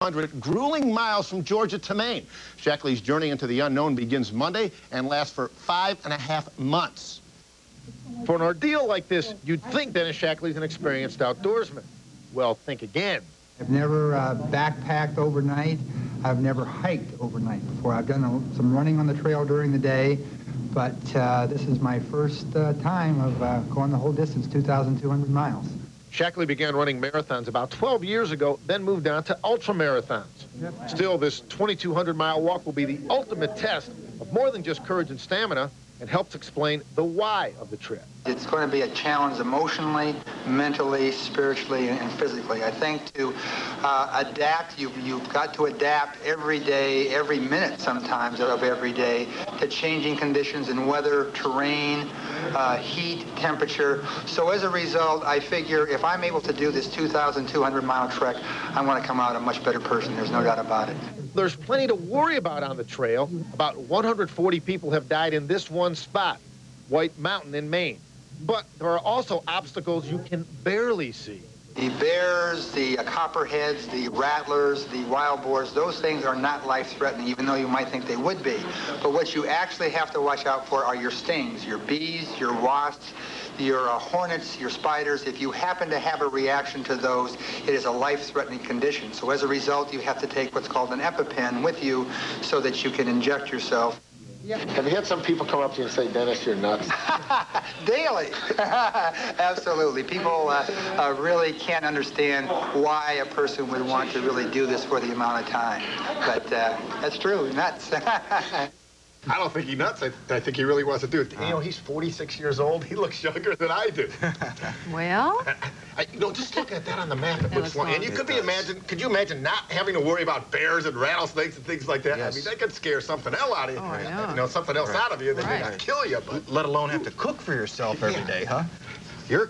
100 grueling miles from Georgia to Maine. Shackley's journey into the unknown begins Monday and lasts for 5.5 months. For an ordeal like this, you'd think Dennis Shackley's an experienced outdoorsman. Well, think again. I've never backpacked overnight. I've never hiked overnight before. I've done some running on the trail during the day, but this is my first time of going the whole distance, 2,200 miles. Shackely began running marathons about 12 years ago, then moved on to ultramarathons. Still, this 2,200-mile walk will be the ultimate test of more than just courage and stamina, and helps explain the why of the trip. It's going to be a challenge emotionally, mentally, spiritually, and physically. I think to adapt, you've got to adapt every day, every minute sometimes of every day, to changing conditions in weather, terrain, heat, temperature. So as a result, I figure if I'm able to do this 2,200-mile trek, I'm going to come out a much better person. There's no doubt about it. There's plenty to worry about on the trail. About 140 people have died in this one spot, White Mountain in Maine. But there are also obstacles you can barely see. The bears, the copperheads, the rattlers, the wild boars, those things are not life-threatening, even though you might think they would be. But what you actually have to watch out for are your stings, your bees, your wasps, your hornets, your spiders. If you happen to have a reaction to those, it is a life-threatening condition. So as a result, you have to take what's called an EpiPen with you so that you can inject yourself. Yeah. Have you had some people come up to you and say, Dennis, you're nuts? Daily. Absolutely. People really can't understand why a person would want to really do this for the amount of time. But that's true, nuts. I don't think he's nuts. I think he really wants to do it. You know, he's 46 years old. He looks younger than I do. Well? You know, just look at that on the map. It looks long. And you could could you imagine not having to worry about bears and rattlesnakes and things like that? Yes. I mean, that could scare something else out of you. Oh, I know. You know, something else out of you that may not kill you, but... Let alone have to cook for yourself every day, huh? You're